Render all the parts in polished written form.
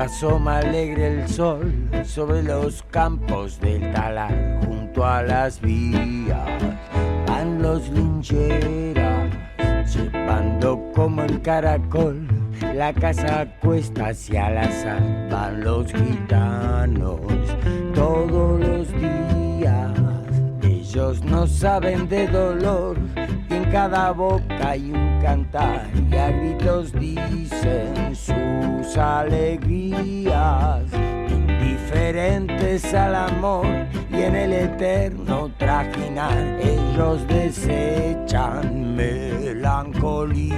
asoma alegre el sol sobre los campos del talar, junto a las vías van los lincheras, llevando como el caracol la casa a cuestas y al azar. Van los gitanos todos los días, ellos no saben de dolor, y en cada boca hay un cantar, y a gritos dicen sus alegrías, indiferentes al amor y en el eterno trajinar. Ellos desechan melancolía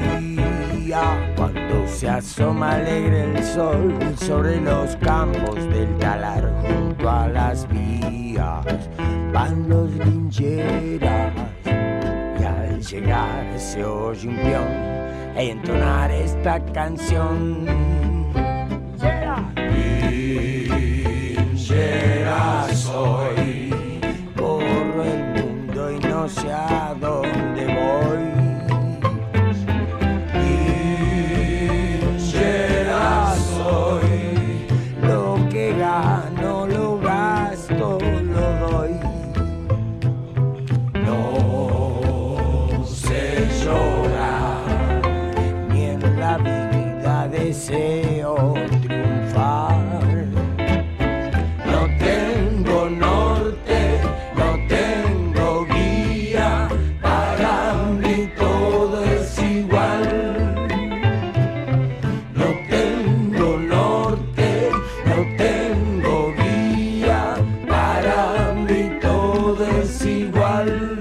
cuando se asoma alegre el sol sobre los campos del talar, junto a las vías van los lincheras, y al llegar se oye un peón entonar esta canción. Linchera soy, corro el mundo y no sé a dónde voy. Linchera soy, lo que gano lo gasto, lo doy. No sé llorar, ni en la vida deseo triunfar. No tengo norte, no tengo guía, para mí todo es igual. No tengo norte, no tengo guía, para mí todo es igual.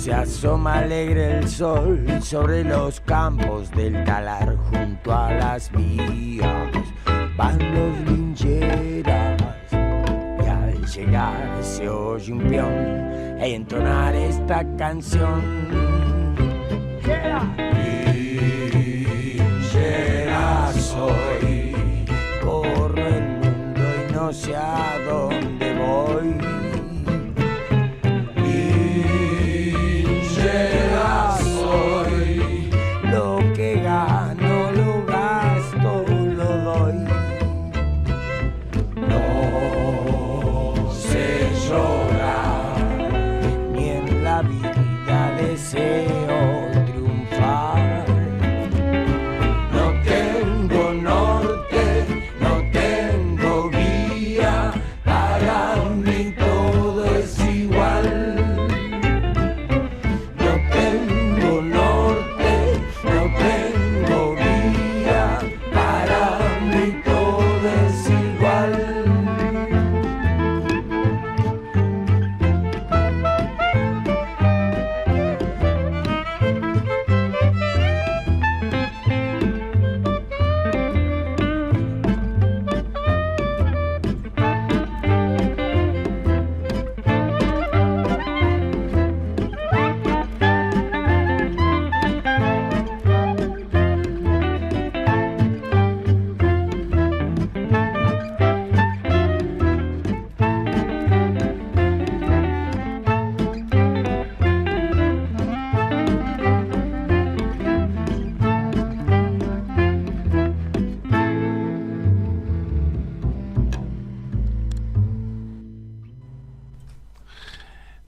Asoma alegre el sol sobre los campos del talar, junto a las vías van los lincheras, y al llegar se oye un peón entonar esta canción. Linchera soy, corro el mundo y no sé a dónde voy. Soy, lo que gano lo gasto, lo doy. No sé llorar, ni en la vida deseo triunfar. No tengo norte, no tengo guía, para mí todo es igual.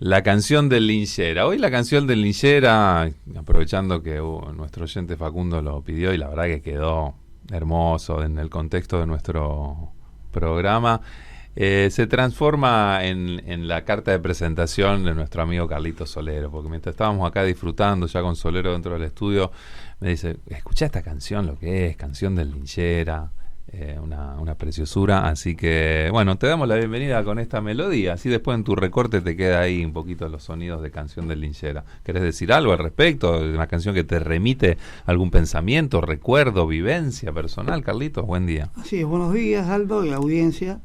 La canción del linchera. Hoy la canción del linchera, aprovechando que nuestro oyente Facundo lo pidió, y la verdad que quedó hermoso en el contexto de nuestro programa. se transforma en la carta de presentación de nuestro amigo Carlitos Solero, porque mientras estábamos acá disfrutando ya con Solero dentro del estudio, me dice, escuchá esta canción, lo que es, canción del Linchera, una preciosura, así que bueno, te damos la bienvenida con esta melodía, así después en tu recorte te queda ahí un poquito los sonidos de canción del Linchera. ¿Querés decir algo al respecto? ¿Una canción que te remite a algún pensamiento, recuerdo, vivencia personal? Carlitos, buen día. Así es, buenos días Aldo y audiencia.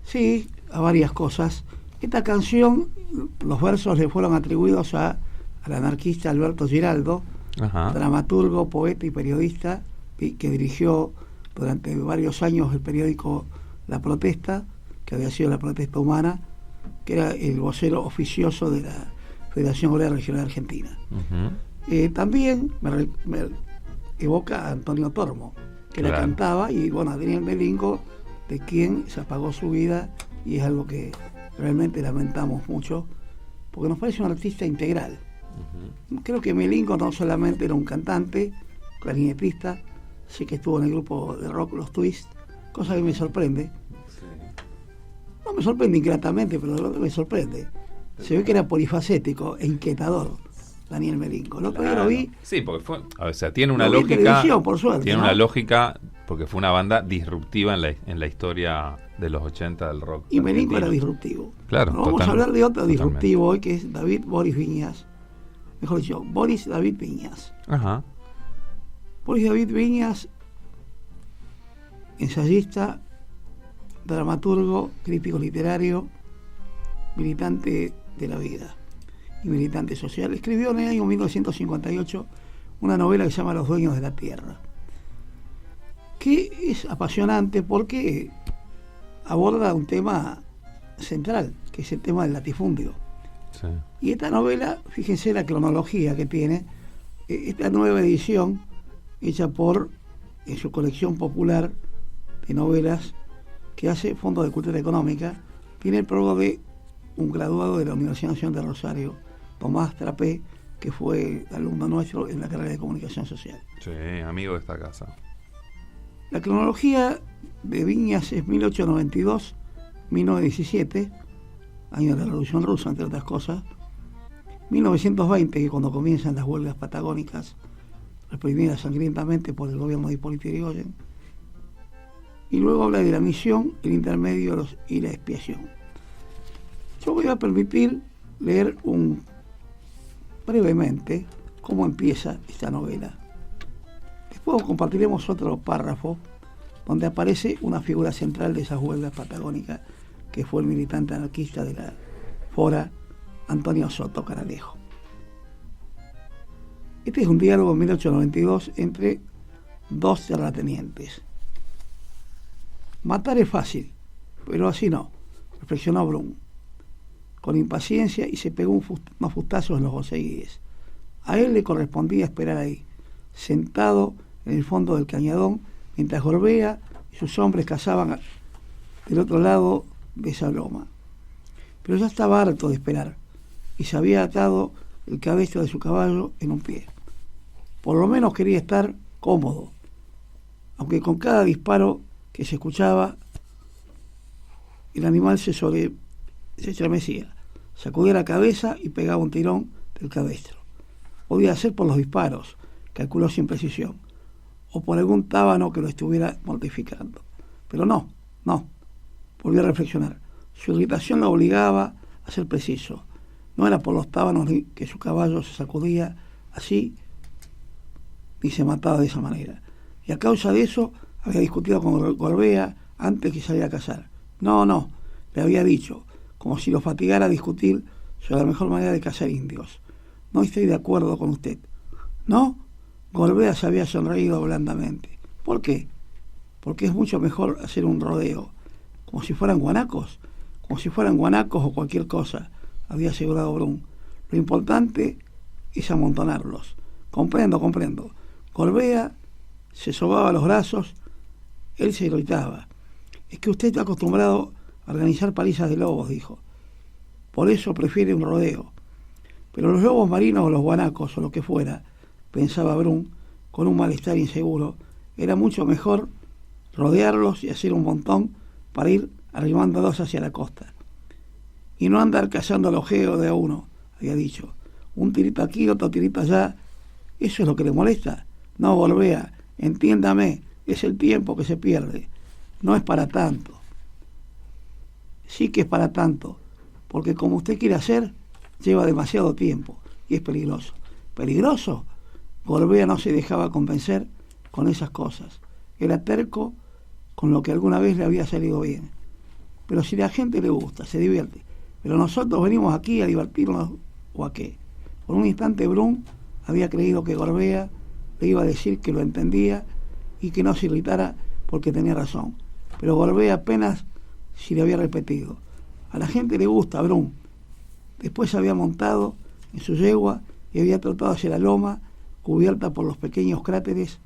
Sí, a varias cosas. Esta canción, los versos le fueron atribuidos al anarquista Alberto Giraldo, Ajá. dramaturgo, poeta y periodista, que dirigió durante varios años el periódico La Protesta, que había sido La Protesta Humana, que era el vocero oficioso de la Federación Obrera Regional Argentina. Uh-huh. También me evoca a Antonio Tormo, que la cantaba, y bueno, a Daniel Melingo, de quien se apagó su vida, y es algo que realmente lamentamos mucho, porque nos parece un artista integral. Uh-huh. Creo que Melingo no solamente era un cantante, clarinetista, sí que estuvo en el grupo de rock Los Twists, cosa que me sorprende. Sí. No me sorprende ingratamente, pero me sorprende. Se ve que era polifacético e inquietador Daniel Melingo. El otro día lo vi. Sí, porque fue, o sea, tiene una lógica, por suerte, tiene, ¿no?, una lógica, porque fue una banda disruptiva en la historia de los 80 del rock. Y Melingo era disruptivo. Claro. No, vamos a hablar de otro disruptivo hoy, que es David Boris Viñas. Mejor dicho, Boris David Viñas. Ajá. Boris David Viñas, ensayista, dramaturgo, crítico literario, militante de la vida y militante social. Escribió en el año 1958 una novela que se llama Los Dueños de la Tierra, que es apasionante porque aborda un tema central, que es el tema del latifundio. Sí. Y esta novela, fíjense la cronología que tiene, esta nueva edición hecha en su colección popular de novelas que hace Fondo de Cultura Económica, tiene el prólogo de un graduado de la Universidad Nacional de Rosario, Tomás Trapé, que fue alumno nuestro en la carrera de Comunicación Social. Sí, amigo de esta casa. La cronología de Viñas es 1892-1917, año de la Revolución Rusa, entre otras cosas. 1920, que cuando comienzan las huelgas patagónicas, reprimidas sangrientamente por el gobierno de Hipólito Yrigoyen. Y luego habla de la misión, el intermedio y la expiación. Yo voy a permitir leer brevemente cómo empieza esta novela. Después compartiremos otro párrafo donde aparece una figura central de esas huelgas patagónicas, que fue el militante anarquista de la Fora, Antonio Soto Caralejo. Este es un diálogo en 1892 entre dos terratenientes. Matar es fácil, pero así no, reflexionó Brum, con impaciencia, y se pegó unos fustazos en los goceguíes. A él le correspondía esperar ahí, sentado en el fondo del cañadón, mientras Gorbea y sus hombres cazaban del otro lado de esa loma. Pero ya estaba harto de esperar, y se había atado el cabestro de su caballo en un pie. Por lo menos quería estar cómodo, aunque con cada disparo que se escuchaba, el animal se estremecía, sacudía la cabeza y pegaba un tirón del cabestro. Podía ser por los disparos, calculó sin precisión, o por algún tábano que lo estuviera mortificando. Pero no, volvió a reflexionar. Su irritación lo obligaba a ser preciso. No era por los tábanos que su caballo se sacudía así, ni se mataba de esa manera. Y a causa de eso había discutido con Gorbea antes que saliera a cazar. No, le había dicho, como si lo fatigara a discutir sobre la mejor manera de cazar indios. No estoy de acuerdo con usted. ¿No? Gorbea se había sonreído blandamente. ¿Por qué? Porque es mucho mejor hacer un rodeo. Como si fueran guanacos. Como si fueran guanacos o cualquier cosa, había asegurado Brum. Lo importante es amontonarlos. Comprendo. Gorbea se sobaba los brazos, él se irritaba. Es que usted está acostumbrado a organizar palizas de lobos, dijo. Por eso prefiere un rodeo. Pero los lobos marinos o los guanacos o lo que fuera, pensaba Brum, con un malestar inseguro, era mucho mejor rodearlos y hacer un montón para ir arribándolos hacia la costa. Y no andar cazando el ojeo de a uno, había dicho. Un tirito aquí, otro tirito allá. ¿Eso es lo que le molesta? No, Gorbea, entiéndame, es el tiempo que se pierde. No es para tanto. Sí que es para tanto, porque como usted quiere hacer, lleva demasiado tiempo y es peligroso. ¿Peligroso? Gorbea no se dejaba convencer con esas cosas. Era terco con lo que alguna vez le había salido bien. Pero si a la gente le gusta, se divierte. Pero nosotros venimos aquí a divertirnos, ¿o a qué? Por un instante Brum había creído que Gorbea le iba a decir que lo entendía y que no se irritara porque tenía razón. Pero Gorbea apenas si le había repetido. A la gente le gusta Brum. Después se había montado en su yegua y había trotado hacia la loma cubierta por los pequeños cráteres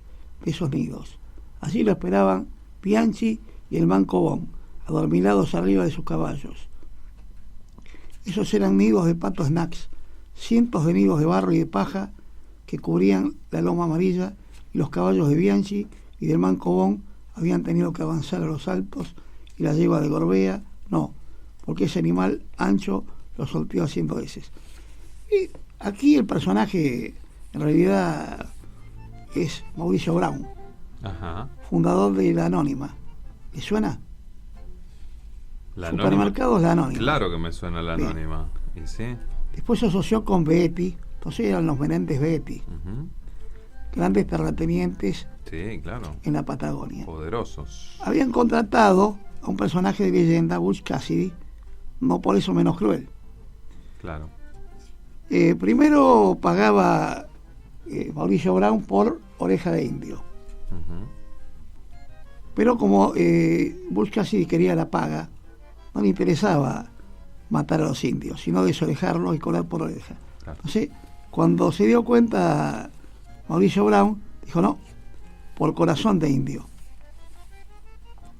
de esos nidos. Allí lo esperaban Bianchi y el manco Bon, adormilados arriba de sus caballos. Esos eran nidos de pato snacks, cientos de nidos de barro y de paja que cubrían la loma amarilla, y los caballos de Bianchi y del manco Bon habían tenido que avanzar a los altos, y la yegua de Gorbea no, porque ese animal ancho lo solteó haciendo veces. Y aquí el personaje en realidad es Mauricio Brown, Ajá. fundador de La Anónima. ¿Le suena? La Supermercados La Anónima. Claro que me suena La Bien. Anónima. ¿Y sí? Después se asoció con Betty, entonces eran los Menéndez Betty, Ujú. grandes terratenientes Sí, claro. en la Patagonia. Poderosos. Habían contratado a un personaje de leyenda, Butch Cassidy, no por eso menos cruel. Claro. Primero pagaba Mauricio Brown por Oreja de Indio, Ujú. pero como Butch Cassidy quería la paga, no le interesaba matar a los indios, sino desorejarlos y cobrar por oreja. Claro. Entonces, cuando se dio cuenta Mauricio Brown, dijo no, por corazón de indio.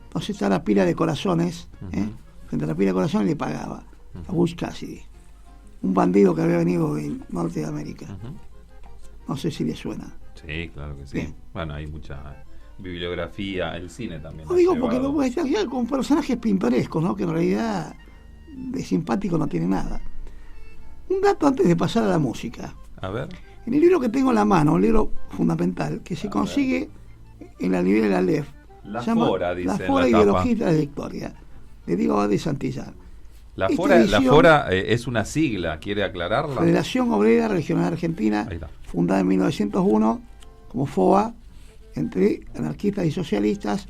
Entonces está la pila de corazones, frente a la pila de corazones le pagaba a Butch Cassidy, un bandido que había venido del norte de América. Ujú. No sé si le suena. Sí, claro que sí. Bien. Bueno, hay mucha bibliografía, el cine también. No ha digo porque llevado. lo puedes hacer con personajes pintorescos, ¿no? Que en realidad de simpático no tiene nada. Un dato antes de pasar a la música. A ver. En el libro que tengo en la mano, un libro fundamental, que se consigue en la librería de la LEF, La se llama Fora, dice La en Fora, la Ideología tapa. y Trayectoria, de Diego Abad de Santillán. La Esta Fora, edición- es una sigla, ¿quiere aclararla? Federación Obrera Regional Argentina, Ahí está. fundada en 1901 como FOA, entre anarquistas y socialistas,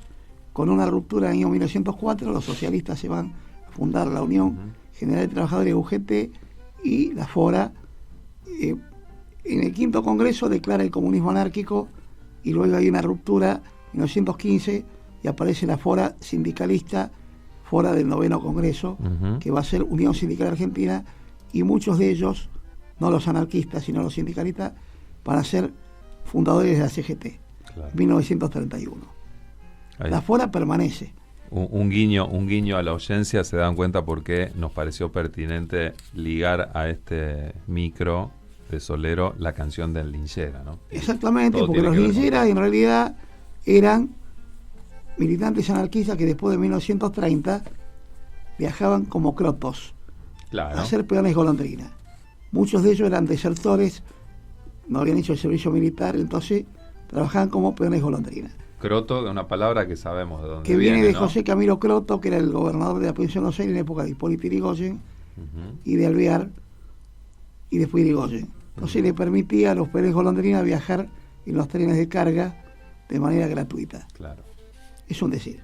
con una ruptura en el año 1904, los socialistas se van a fundar la Unión General de Trabajadores UGT, y la FORA en el quinto congreso declara el comunismo anárquico, y luego hay una ruptura en 1915 y aparece la FORA sindicalista, FORA del noveno congreso, Ujú. que va a ser Unión Sindical Argentina, y muchos de ellos, no los anarquistas sino los sindicalistas, van a ser fundadores de la CGT, Claro. 1931. Ahí. La FORA permanece. Un guiño a la audiencia, se dan cuenta por qué nos pareció pertinente ligar a este micro de Solero la canción del Linchera, ¿no? Exactamente, Todo porque tiene los que ver con lincheras todo. en realidad eran militantes anarquistas que después de 1930 viajaban como crotos Claro. a ser peones golondrina. Muchos de ellos eran desertores, no habían hecho el servicio militar, entonces trabajaban como peones golondrina. Croto, de una palabra que sabemos de dónde Que viene de ¿no? José Camilo Croto, que era el gobernador de la provincia de Buenos Aires en la época de Hipólito Yrigoyen Ujú. y de Alvear, y después Yrigoyen. Entonces le permitía a los peones golondrina viajar en los trenes de carga de manera gratuita. Claro. Es un decir.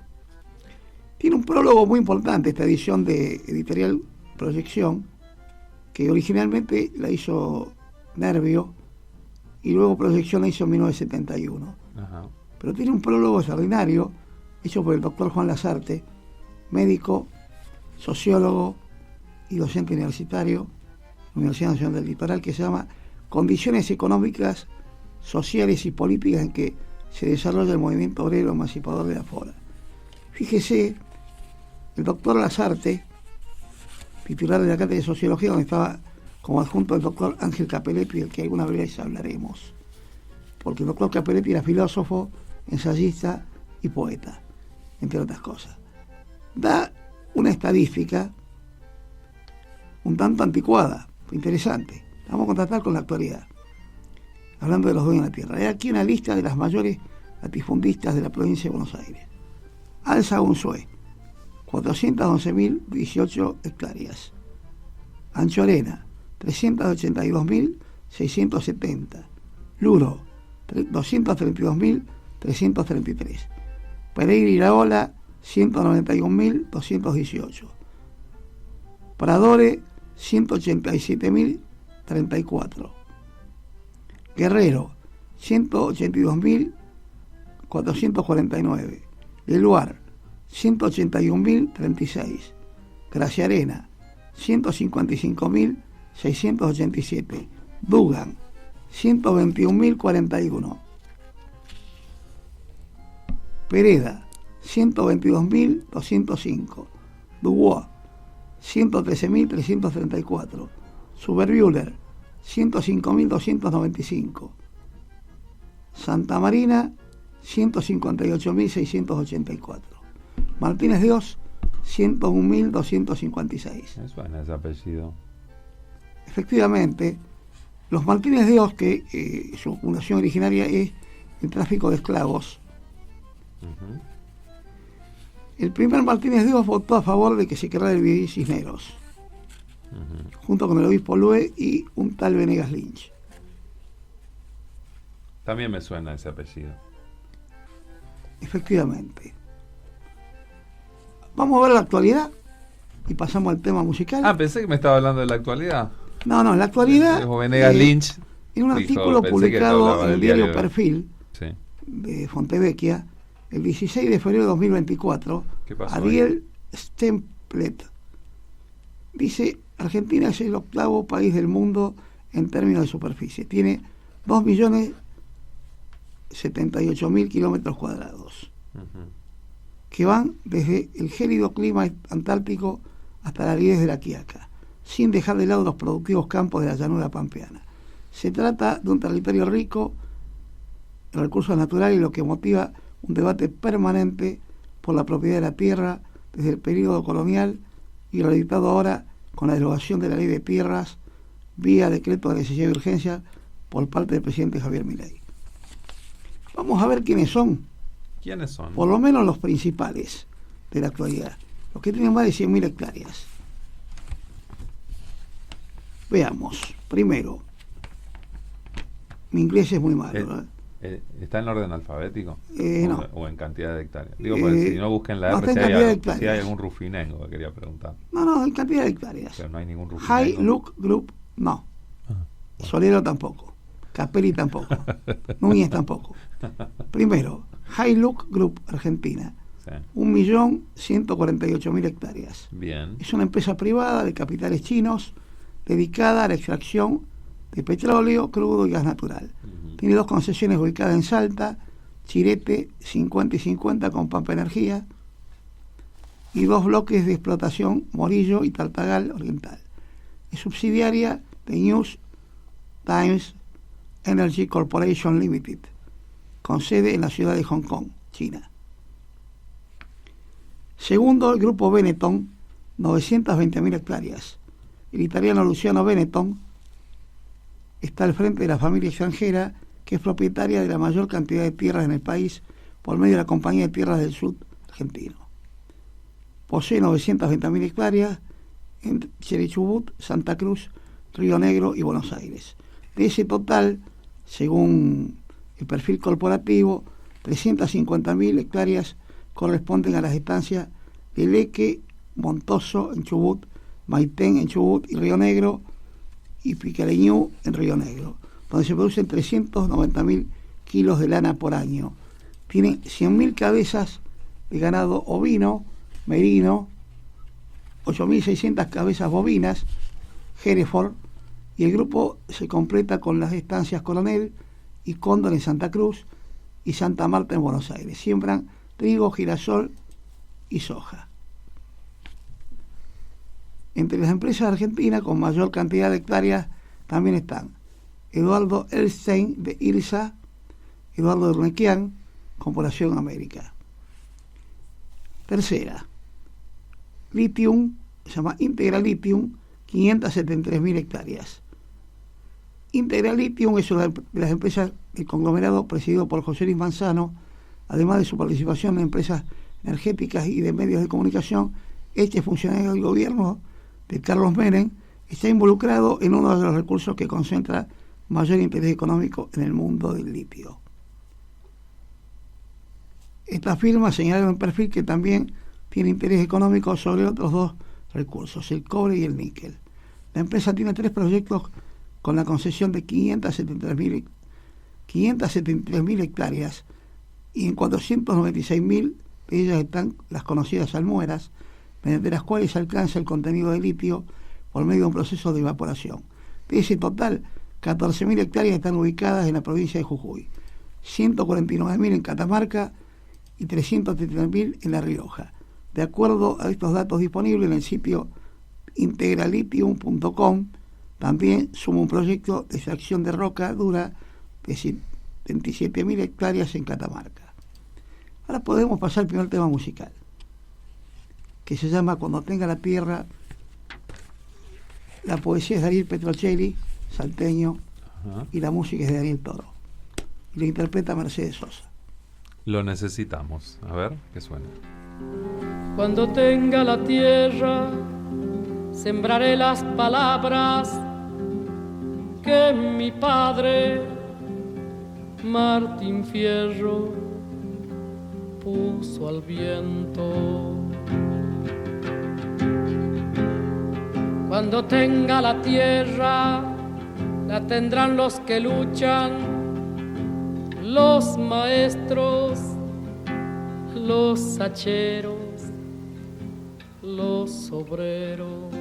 Tiene un prólogo muy importante esta edición de Editorial Proyección, que originalmente la hizo Nervio y luego Proyección la hizo en 1971. Ajá. Pero tiene un prólogo extraordinario hecho por el doctor Juan Lasarte, médico, sociólogo y docente universitario en la Universidad Nacional del Litoral, que se llama Condiciones económicas, sociales y políticas en que se desarrolla el movimiento obrero emancipador de la FORA. Fíjese, el doctor Lasarte, titular de la Cátedra de Sociología, donde estaba como adjunto el doctor Ángel Capelletti, del que alguna vez hablaremos, porque el doctor Capelletti era filósofo, ensayista y poeta, entre otras cosas. Da una estadística un tanto anticuada, interesante. Vamos a contrastar con la actualidad. Hablando de los dueños de la tierra. Hay aquí una lista de las mayores latifundistas de la provincia de Buenos Aires. Alza Unzué, 411.018 hectáreas. Anchorena, 382.670. Luro, 232.333. Pereira y Iraola, 191.218. Pradore, 187.034. Guerrero, 182.449. Leluar, 181.036. Graciarena, 155.687. Dugan, 121.041. Pereda, 122.205. Dubois, 113.334. Suberbühler, 105.295. Santa Marina, 158.684. Martínez de Oz, 101.256. Me suena ese apellido. Efectivamente, los Martínez de Oz, que su fundación originaria es el tráfico de esclavos. Ujú. El primer Martínez de Oz votó a favor de que se creara el Virrey Cisneros, Ujú. junto con el obispo Lue y un tal Venegas Lynch. También me suena ese apellido. Efectivamente. Vamos a ver la actualidad y pasamos al tema musical. Ah, pensé que me estaba hablando de la actualidad. No, la actualidad. Dijo Venegas Lynch. En un Dijo, artículo pensé que publicado hablaba en el del diario diario. Perfil Sí. de Fontevecchia, el 16 de febrero de 2024, ¿Qué pasó Ariel Stemplet dice: Argentina es el octavo país del mundo en términos de superficie. Tiene 2.078.000 kilómetros cuadrados, Ujú. que van desde el gélido clima antártico hasta la aridez de la Quiaca, sin dejar de lado los productivos campos de la llanura pampeana. Se trata de un territorio rico en recursos naturales, lo que motiva un debate permanente por la propiedad de la tierra desde el periodo colonial y reeditado ahora con la derogación de la ley de tierras vía decreto de necesidad y urgencia por parte del presidente Javier Milei. Vamos a ver quiénes son, ¿Quiénes son? por lo menos los principales de la actualidad, los que tienen más de 100.000 hectáreas. Veamos, primero, mi inglés es muy malo, ¿Está en orden alfabético? No. ¿O en cantidad de hectáreas? Digo, porque si no busquen la no, R, está en si cantidad de hay hectáreas. algún rufinengo que quería preguntar. No, en cantidad de hectáreas. Pero no hay ningún rufinengo. High Look Group, no. Solero tampoco. Capelli tampoco. Núñez tampoco. Primero, High Look Group, Argentina. Sí. 1.148.000 hectáreas. Bien. Es una empresa privada de capitales chinos dedicada a la extracción de petróleo, crudo y gas natural. Ujú. Tiene 2 concesiones ubicadas en Salta, Chirete 50 y 50 con Pampa Energía, y 2 bloques de explotación, Morillo y Tartagal Oriental. Es subsidiaria de News Times Energy Corporation Limited, con sede en la ciudad de Hong Kong, China. Segundo, el grupo Benetton, 920.000 hectáreas. El italiano Luciano Benetton está al frente de la familia extranjera que es propietaria de la mayor cantidad de tierras en el país por medio de la Compañía de Tierras del Sur argentino. Posee 920.000 hectáreas en Cherichubut, Santa Cruz, Río Negro y Buenos Aires. De ese total, según el perfil corporativo, 350.000 hectáreas corresponden a las estancias de Leque, Montoso en Chubut, Maitén en Chubut y Río Negro, y Picareñú en Río Negro, donde se producen 390.000 kilos de lana por año. Tiene 100.000 cabezas de ganado ovino, merino, 8.600 cabezas bovinas, Hereford, y el grupo se completa con las estancias Coronel y Cóndor en Santa Cruz y Santa Marta en Buenos Aires. Siembran trigo, girasol y soja. Entre las empresas argentinas con mayor cantidad de hectáreas también están Eduardo Elstein de IRSA, Eduardo Urnequian, Corporación América. Tercera, Lithium, se llama Integra Lithium, 573.000 hectáreas. Integra Lithium es una de las empresas del conglomerado presidido por José Luis Manzano, además de su participación en empresas energéticas y de medios de comunicación. Este funcionario del gobierno de Carlos Menem está involucrado en uno de los recursos que concentra mayor interés económico en el mundo del litio. Esta firma señala en un perfil que también tiene interés económico sobre otros dos recursos, el cobre y el níquel. La empresa tiene 3 proyectos con la concesión de 573.000 hectáreas, y en 496.000 de ellas están las conocidas almueras, mediante las cuales se alcanza el contenido de litio por medio de un proceso de evaporación. De ese total, 14.000 hectáreas están ubicadas en la provincia de Jujuy, 149.000 en Catamarca y 333.000 en La Rioja. De acuerdo a estos datos disponibles en el sitio integralithium.com, también suma un proyecto de extracción de roca dura de 27.000 hectáreas en Catamarca. Ahora podemos pasar al primer tema musical, que se llama Cuando tenga la tierra. La poesía es de Ariel Petrocelli, salteño, y la música es de Daniel Toro. Y lo interpreta Mercedes Sosa. Lo necesitamos. A ver, ¿qué suena? Cuando tenga la tierra, sembraré las palabras que mi padre, Martín Fierro, puso al viento. Cuando tenga la tierra, la tendrán los que luchan, los maestros, los hacheros, los obreros.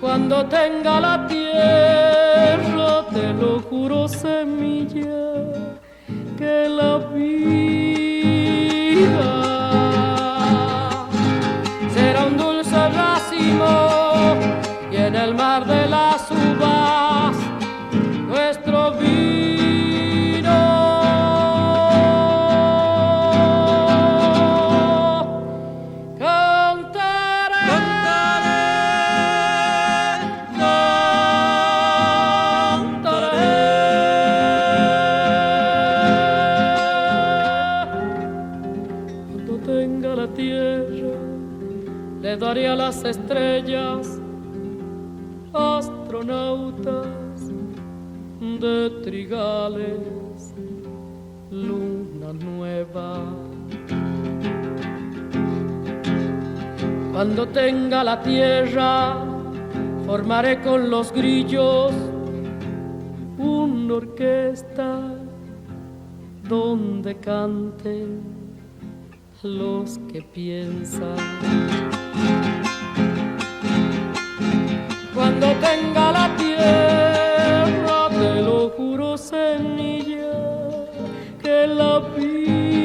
Cuando tenga la tierra, te lo juro, semilla, que la vida será un dulce racimo, y en el mar de las uvas nuestro vino. Cantaré, cuando tenga la tierra, le daré a las estrellas astronautas de trigales, luna nueva. Cuando tenga la tierra, formaré con los grillos una orquesta donde canten los que piensan. Cuando tenga la tierra, te lo juro, semilla, que la vida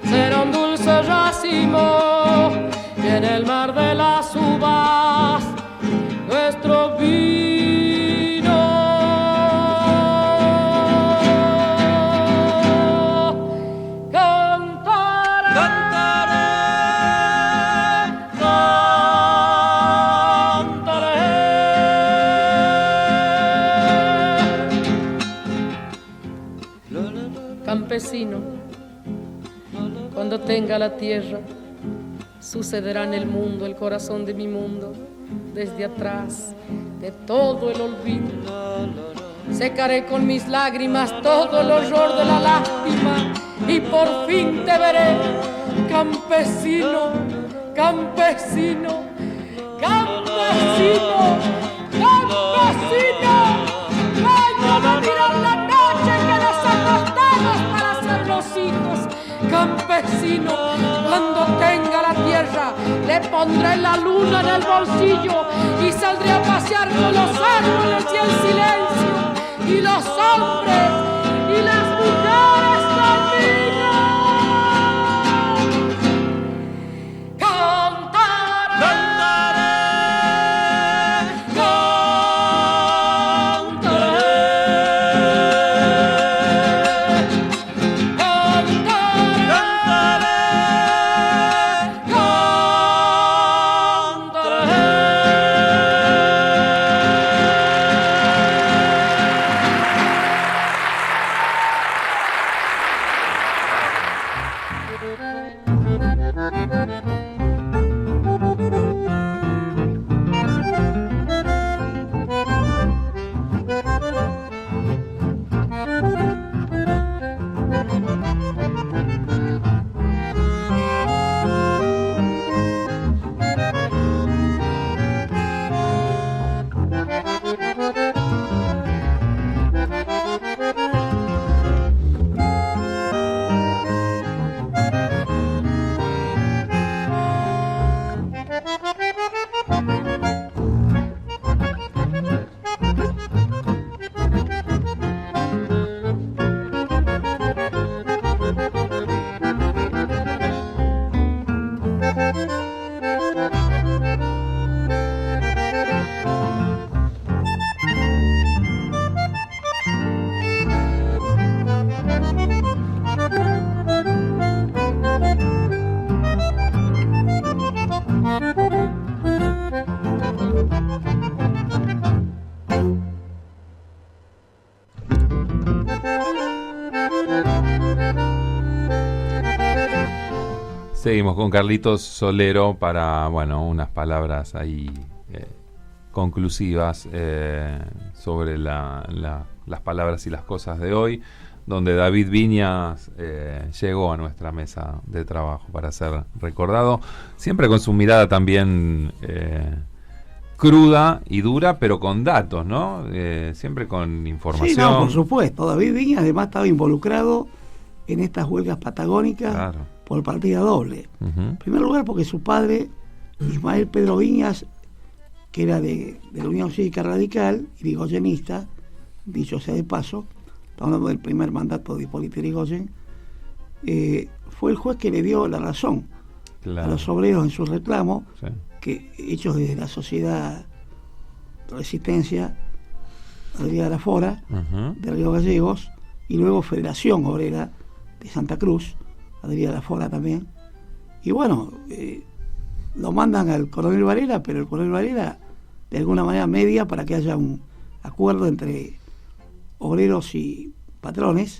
será un dulce racimo, y en el mar de las uvas nuestro vino. Campesino, cuando tenga la tierra, sucederá en el mundo, el corazón de mi mundo, desde atrás de todo el olvido. Secaré con mis lágrimas todo el horror de la lástima, y por fin te veré, campesino, campesino, campesino, campesino. Vengo a mirar la noche que nos acostamos para ser los hijos. Campesino, cuando tenga la tierra, le pondré la luna en el bolsillo y saldré a pasear con los árboles y el silencio, y los hombres y las mujeres conmigo. Cantaré, cantaré, Seguimos con Carlitos Solero para, bueno, unas palabras ahí conclusivas sobre las palabras y las cosas de hoy, donde David Viñas llegó a nuestra mesa de trabajo para ser recordado, siempre con su mirada también cruda y dura, pero con datos, ¿no? Siempre con información. Sí, no, por supuesto. David Viñas además estaba involucrado en estas huelgas patagónicas. Claro. Por partida doble. En primer lugar porque su padre, Ismael Pedro Viñas, que era de la Unión Cívica Radical, irigoyenista, dicho sea de paso, estamos hablando del primer mandato de Hipólito Yrigoyen, fue el juez que le dio la razón a los obreros en su reclamo, que hechos desde la Sociedad de Resistencia Adrià de la Fora, de Río Gallegos, y luego Federación Obrera de Santa Cruz, Adrià de la Fora también. Y bueno, lo mandan al coronel Varela, pero el coronel Varela de alguna manera media para que haya un acuerdo entre obreros y patrones.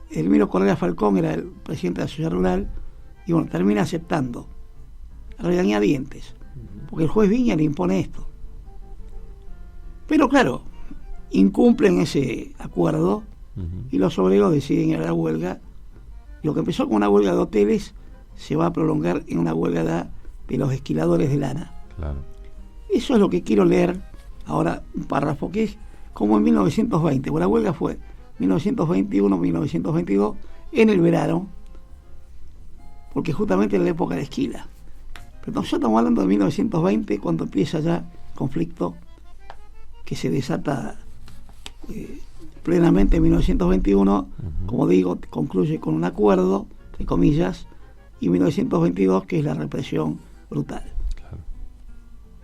Hermino Correa Falcón era el presidente de la Sociedad Rural y bueno, termina aceptando a regañadientes, porque el juez Viña le impone esto. Pero claro, incumplen ese acuerdo y los obreros deciden ir a la huelga. Lo que empezó con una huelga de hoteles se va a prolongar en una huelga de los esquiladores de lana. Claro. Eso es lo que quiero leer ahora, un párrafo, que es como en 1920. Bueno, la huelga fue 1921-1922, en el verano, porque justamente era la época de esquila. Pero nosotros estamos hablando de 1920, cuando empieza ya el conflicto que se desata plenamente en 1921, como digo, concluye con un acuerdo, entre comillas, y 1922, que es la represión brutal. Claro.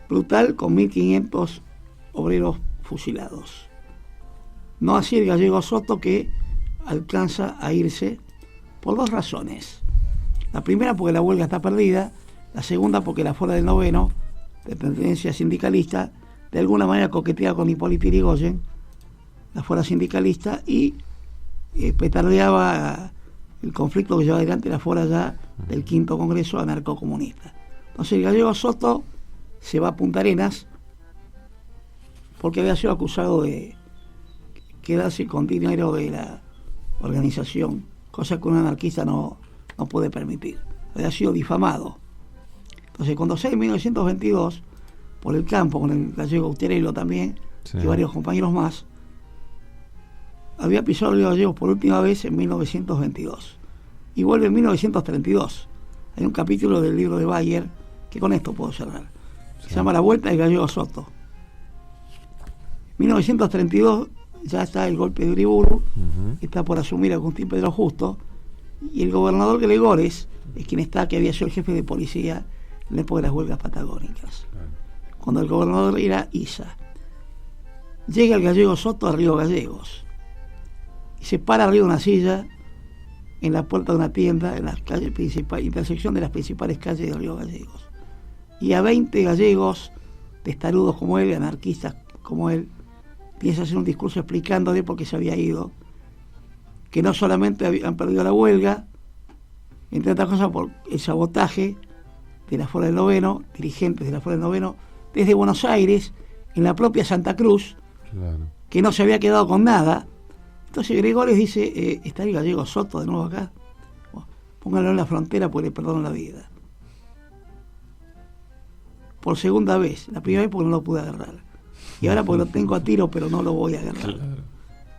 Brutal, con 1.500 obreros fusilados. No así el gallego Soto, que alcanza a irse por dos razones. La primera, porque la huelga está perdida. La segunda, porque la Fora del Noveno, de tendencia sindicalista, de alguna manera coquetea con Hipólito Yrigoyen, la Fora sindicalista, y petardeaba el conflicto que lleva adelante la Fora ya del quinto Congreso Anarcocomunista. Entonces el gallego Soto se va a Punta Arenas porque había sido acusado de quedarse con dinero de la organización, cosa que un anarquista no puede permitir. Había sido difamado. Entonces cuando sale en 1922 por el campo, con el gallego Uterelo también, y varios compañeros más, había pisado el río Gallegos por última vez en 1922 y vuelve en 1932. Hay un capítulo del libro de Bayer que con esto puedo cerrar, se llama La Vuelta del Gallego Soto. En 1932 ya está el golpe de Uriburu, está por asumir Agustín Pedro Justo, y el gobernador Gregores es quien está, que había sido el jefe de policía en la época de las huelgas patagónicas, cuando el gobernador era Isa. Llega el gallego Soto a Río Gallegos y se para arriba de una silla en la puerta de una tienda en la calle principal, intersección de las principales calles de Río Gallegos, y a 20 gallegos testarudos como él, anarquistas como él, empieza a hacer un discurso explicándole por qué se había ido, que no solamente han perdido la huelga, entre otras cosas por el sabotaje de la Fora del Noveno, dirigentes de la Fora del Noveno, desde Buenos Aires, en la propia Santa Cruz, que no se había quedado con nada. Entonces Gregorio dice, ¿está el gallego Soto de nuevo acá? Bueno, póngalo en la frontera porque le perdono la vida. Por segunda vez, la primera vez porque no lo pude agarrar. Y ahora porque lo tengo a tiro, pero no lo voy a agarrar. Claro.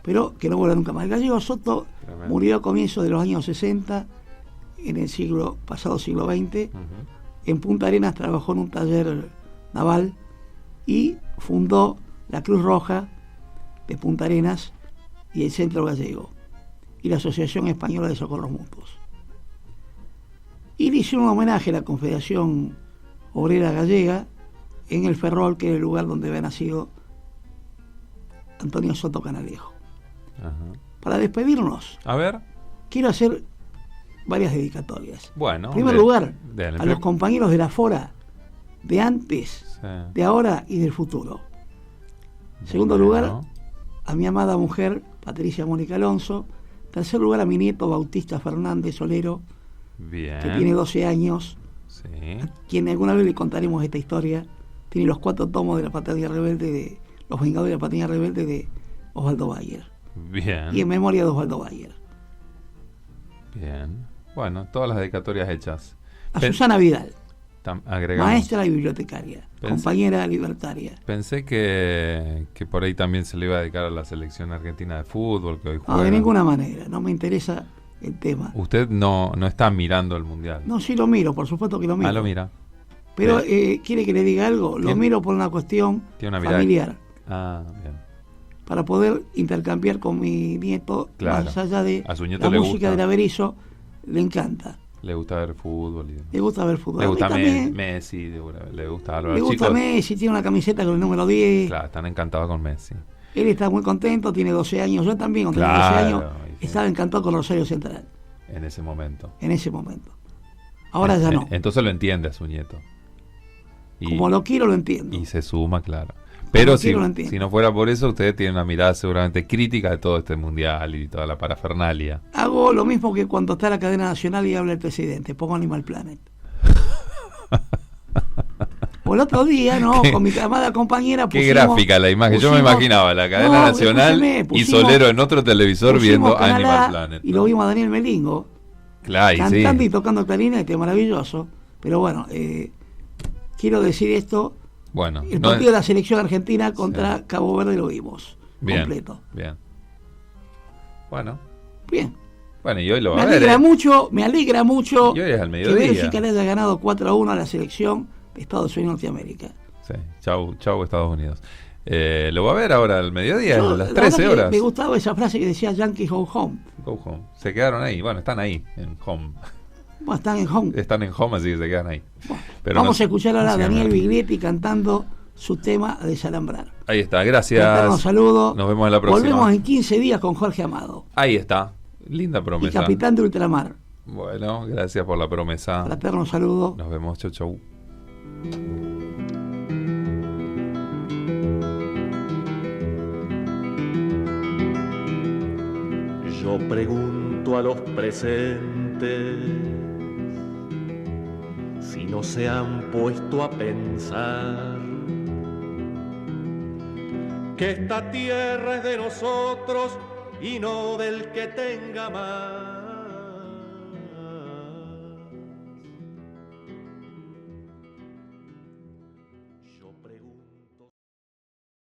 Pero que no vuelva nunca más. El gallego Soto Tremendo. murió a comienzos de los años 60, en el pasado siglo XX. En Punta Arenas trabajó en un taller naval y fundó la Cruz Roja de Punta Arenas y el Centro Gallego y la Asociación Española de Socorros Mutuos. Y le hicieron un homenaje a la Confederación Obrera Gallega en el Ferrol, que era el lugar donde había nacido Antonio Soto Canalejo. Ajá. Para despedirnos, A ver. quiero hacer varias dedicatorias. Bueno. En primer lugar, a los compañeros de la Fora, de antes, Sí. de ahora y del futuro. En segundo lugar, a mi amada mujer, Patricia Mónica Alonso. En tercer lugar, a mi nieto Bautista Fernández Solero, Bien. que tiene 12 años, Sí. a quien alguna vez le contaremos esta historia. Tiene los 4 tomos de la Patria Rebelde, de Los Vengadores de la Patria Rebelde de Osvaldo Bayer. Bien. Y en memoria de Osvaldo Bayer. Bien. Bueno, todas las dedicatorias hechas. A Susana Vidal, Agregamos. maestra y bibliotecaria, compañera libertaria. Pensé que por ahí también se le iba a dedicar a la selección argentina de fútbol que hoy juega. No, de ninguna manera, no me interesa el tema. Usted no está mirando el mundial. No, sí lo miro, por supuesto que lo miro. Lo mira. Pero quiere que le diga algo, lo miro por una cuestión Tiene una mirada familiar, bien. para poder intercambiar con mi nieto, Claro. más allá de A su nieto la le música gusta. del Averizo, le encanta. Le gusta ver fútbol. Le gusta ver fútbol. Le A mí gusta también. Messi, le gusta Álvaro. Le gusta Chicos, Messi, tiene una camiseta con el número 10. claro, están encantados con Messi. Él está muy contento, tiene 12 años. Yo también, cuando tenía Claro, 12 años, sí. estaba encantado con Rosario Central, En ese momento. en ese momento. Ahora ya no. Entonces lo entiende a su nieto. Como lo quiero, lo entiendo. Y se suma, claro. Pero Lo quiero, lo entiendo. si no fuera por eso, usted tiene una mirada seguramente crítica de todo este mundial y toda la parafernalia. Hago lo mismo que cuando está la cadena nacional y habla el presidente. Pongo Animal Planet. O el otro día, ¿no? Con mi amada compañera Qué gráfica la imagen. Yo me imaginaba la cadena nacional y Solero en otro televisor viendo Animal Planet. Y lo vimos a Daniel Melingo Claro, cantando sí. y tocando clarinete, maravilloso. Pero bueno, quiero decir esto. Bueno, El partido de la selección argentina contra Cabo Verde lo vimos bien, completo. Bien. Bueno. Bien. Bueno, y hoy lo va Me a ver. alegra mucho Y hoy es al que mediodía. Bélgica le haya ganado 4-1 a la selección de Estados Unidos y Norteamérica. Sí, chau Estados Unidos. Lo va a ver ahora al mediodía, Yo, a las la verdad 13 que horas. Me gustaba esa frase que decía Yankees go home. Go home. Se quedaron ahí. Bueno, están ahí, en home. Bueno, están en home. Están en home, así que se quedan ahí. Bueno, Pero vamos no- a escuchar ahora a no se Daniel llaman. Biglietti cantando su tema a desalambrar. Ahí está, gracias. Un saludo. Nos vemos en la próxima. Volvemos en 15 días con Jorge Amado Ahí está. Linda y promesa. capitán de ultramar. Bueno, gracias por la promesa. Fraterno saludo. Nos vemos. Chau. Yo pregunto a los presentes si no se han puesto a pensar que esta tierra es de nosotros y no del que tenga más.